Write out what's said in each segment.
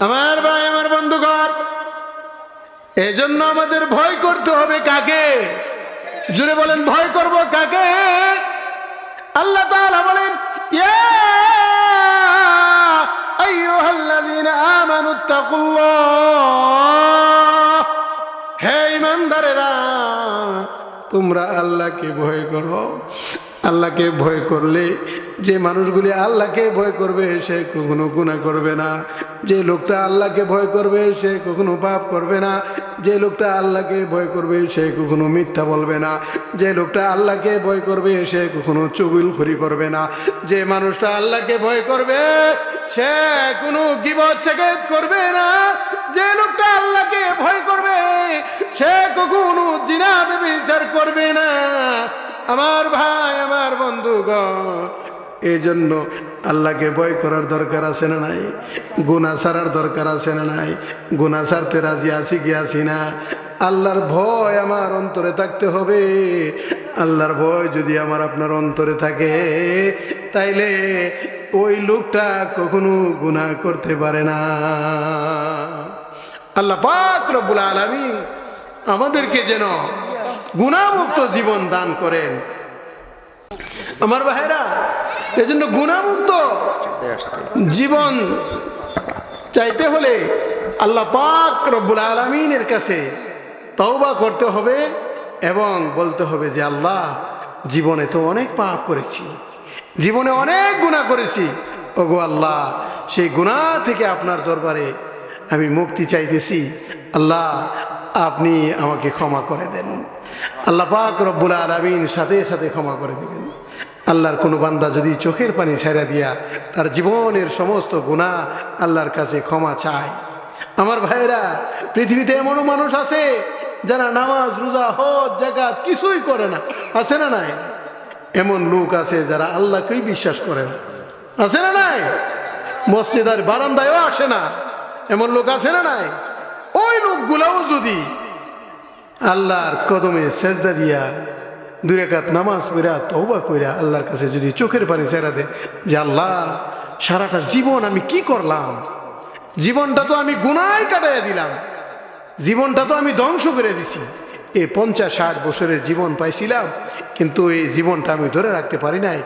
আমার ভাই, আমার বন্ধুগণ, এজন্য আমাদের ভয় করতে হবে কাকে? জুড়ে বলেন, ভয় করব কাকে? আল্লাহ তাআলা বলেন, ইয়া আইয়ুহাল্লাযীনা আমানুত্তাকুল্লাহ, হে ঈমানদারেরা, তোমরা আল্লাহকে ভয় করো। আল্লাহকে ভয় করলে, যে মানুষগুলি আল্লাহকে ভয় করবে সে কখনো গুনাহ করবে না। যে লোকটা আল্লাহকে ভয় করবে সে কখনো পাপ করবে না। যে লোকটা আল্লাহকে ভয় করবে সে কখনো মিথ্যা বলবে না। যে লোকটা আল্লাহকে ভয় করবে সে কখনো চুগলখড়ি করবে না। যে মানুষটা আল্লাহকে ভয় করবে সে কোনো গীবত শিকায়ত করবে না। যে লোকটা আল্লাহকে ভয় করবে সে কখনো জিনা ব্যভিচার করবে না। আমার ভাই, আমার বন্ধুগণ, এই জন্য আল্লাহকে ভয় করার দরকার আছে না নাই? গুনাহ ছাড়ার দরকার আছে না নাই? গুনাহ ছাড়তে রাজি আছি কি আছি না? আল্লাহর ভয় আমার অন্তরে থাকতে হবে। আল্লাহর ভয় যদি আমার আপনার অন্তরে থাকে, তাইলে ওই লোকটা কখনো গুনাহ করতে পারে না। আল্লাহ পাক রব্বুল আলামিন আমাদেরকে যেন গুনাহমুক্ত জীবন দান করেন। আমার ভাইরা, এজন্য গুনাহমুক্ত জীবন চাইতে হলে আল্লাহ পাক রব্বুল আলামিনের কাছে তওবা করতে হবে এবং বলতে হবে যে, আল্লাহ, জীবনে তো অনেক পাপ করেছি, জীবনে অনেক গুনাহ করেছি। ওগো আল্লাহ, সেই গুনাহ থেকে আপনার দরবারে আমি মুক্তি চাইতেছি। আল্লাহ, আপনি আমাকে ক্ষমা করে দেন। আল্লাহ পাক রব্বুল আলামিন সাথে সাথে ক্ষমা করে দিবেন। আল্লাহর কোনো বান্দা যদি চোখের পানি ছেড়ে দিয়া তার জীবনের সমস্ত গুনাহ আল্লাহর কাছে ক্ষমা চায়, আমার ভাইরা, পৃথিবীতে এমনও মানুষ আছে যারা নামাজ, রোজা, হজ, যাকাত কিছুই করে না, আছে না নাই? এমন লোক আছে যারা আল্লাহকেই বিশ্বাস করে না, আছে না নাই? মসজিদের বারান্দায়ও আসে না, এমন লোক আছে না নাই? ওই লোকগুলাও যদি আল্লাহর কদমে সেজদা দিয়া 2 রাকাত নামাজ পড়া তওবা কইরা আল্লাহর কাছে যদি চোখের পানি ছেড়ে দেয় যে, আল্লাহ, সারাটা জীবন আমি কি করলাম? জীবনটা তো আমি গুনায় কাটাইয়া দিলাম, জীবনটা তো আমি ধ্বংস করে দিছি। এই 50-60 বছরের জীবন পাইছিলাম, কিন্তু এই জীবনটা আমি ধরে রাখতে পারি নাই।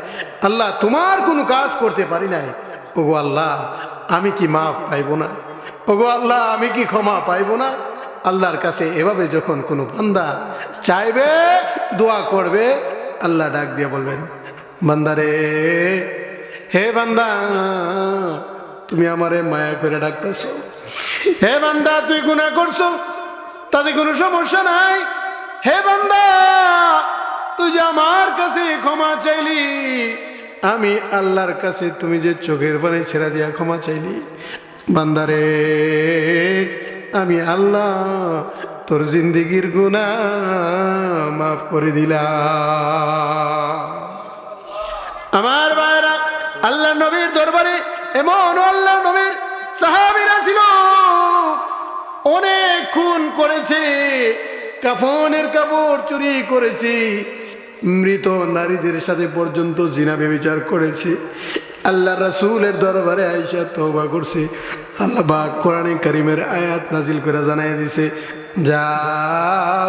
আল্লাহ, তোমার কোনো কাজ করতে পারি নাই। ওগো আল্লাহ, আমি কি মাফ পাইব না? ওগো আল্লাহ, আমি কি ক্ষমা পাইব না? আল্লাহর কাছে এভাবে যখন কোনো বান্দা চাইবে, দোয়া করবে, আল্লাহ ডাক দিয়ে বলবেন, বান্দারে, হে বান্দা, তুমি আমারে মায়া করে ডাকতেছো। হে বান্দা, তুই গুনাহ করছো, তাতে কোনো সমস্যা নাই। হে বান্দা, তুই যে আমার কাছে ক্ষমা চাইলি, আমি আল্লাহর কাছে তুমি যে চোখের পানি ছেড়ে দিয়া ক্ষমা চাইলি, বান্দারে, আমি আল্লাহ তোর জিন্দেগির গুনাহ মাফ করে দিলাম। আমার ভাইরা, আল্লাহ নবীর দরবারে এমন আল্লাহ নবীর সাহাবীরা ছিল, অনেক খুন করেছে, কাফনের কাপড় চুরি করেছে, মৃত নারীদের সাথে পর্যন্ত জিনা ব্যভিচার করেছে। আল্লাহ রাসূলের দরবারে আয়েশা তওবা করছে। আল্লাহ পাক কোরআনে কারীমের আয়াত নাজিল করে জানাই দিছে, যাও,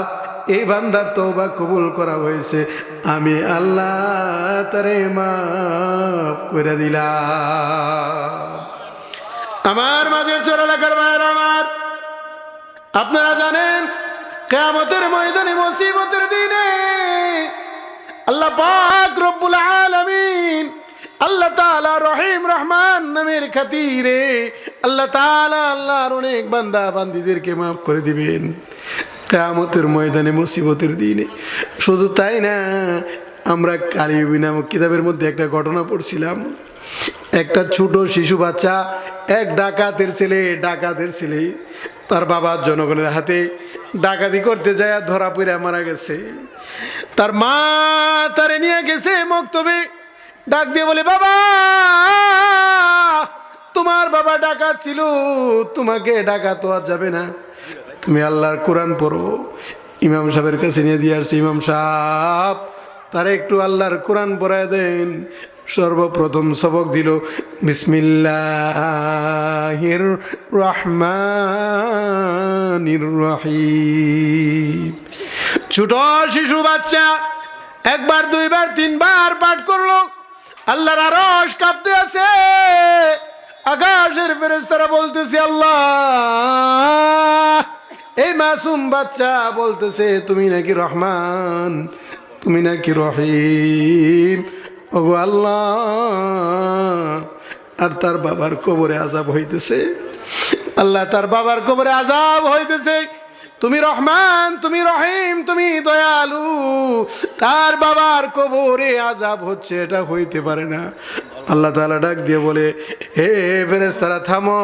এই বান্দার তওবা কবুল করা হয়েছে, আমি আল্লাহ তারে মাফ করে দিলাম। আমার মাঝের চোর এলাকার ভাইরা আমার, আপনারা জানেন, কিয়ামতের ময়দানে, মুসিবতের দিনে আল্লাহ পাক রব্বুল আলামিন, আল্লাহ তাআলা রহিম রহমান নামের খাতিরে আল্লাহ তাআলা আল্লাহর অনেক বান্দা বান্দীদেরকে মাফ করে দিবেন কিয়ামতের ময়দানে, মুসিবতের দিনে। শুধু তাই না, আমরা কালিউবি নামক কিতাবের মধ্যে একটা ঘটনা পড়ছিলাম। একটা ছোট শিশু বাচ্চা, এক ডাকাতের ছেলে তার বাবা জনগণের হাতে ডাকাতি করতে যায় ধরা পড়ে মারা গেছে। তার মা তারে নিয়ে গেছে মক্তবে, ডাক দিয়ে বলে, বাবা, তোমার বাবা ডাকাত ছিল, তোমাকে ডাকাত হওয়া যাবে না, তুমি আল্লাহর কোরআন পড়ো। ইমাম সাহেবের কাছে নিয়ে দিয়ে আসছে। ইমাম সাহেব তারে একটু আল্লাহর কোরআন পড়ায় দেন। সর্বপ্রথম সবক দিল বিসমিল্লাহির রহমানির রহিম। ছোট শিশু বাচ্চা একবার দুইবার তিনবার পাঠ করলো, আল্লাহর আরশ কাঁপতে আছে, আকাশের ফেরেশতারা বলতেছে আল্লাহ, এই মাসুম বাচ্চা বলতেছে তুমি নাকি রহমান, তুমি নাকি রহিম। ওগো আল্লাহ, আর তার বাবার কবরে আযাব হইতেছে। আল্লাহ, তার বাবার কবরে আযাব হইতেছে, তুমি রহমান, তুমি রহিম, তুমি দয়ালু, তার বাবার কবরে আযাব হচ্ছে, এটা হইতে পারে না। আল্লাহ তাআলা ডাক দিয়ে বলে, হে ফেরেশতারা থামো,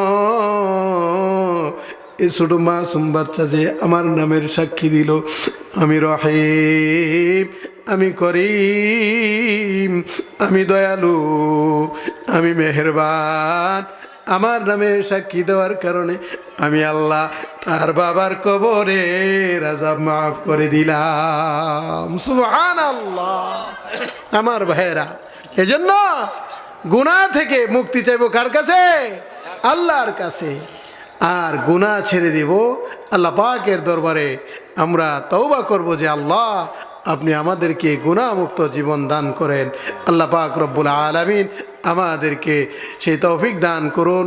এই ছোট মাসুম বাচ্চা যে আমার নামের সাক্ষী দিল, আমি রহিম, আমি করিম, আমি দয়ালু, আমি মেহেরবান, আমার নামে সাক্ষী দেওয়ার কারণে আমি আল্লাহ তার বাবার কবরের আযাব মাফ করে দিলাম। সুবহানাল্লাহ। আমার ভাইয়েরা, এজন্য গুনাহ থেকে মুক্তি চাইবো কার কাছে? আল্লাহর কাছে। আর গুনাহ ছেড়ে দেব আল্লাহ পাকের দরবারে। আমরা তওবা করব যে আল্লাহ, আপনি আমাদেরকে গুনাহমুক্ত জীবন দান করেন। আল্লাহ পাক রব্বুল আলামিন আমাদেরকে সেই তৌফিক দান করুন।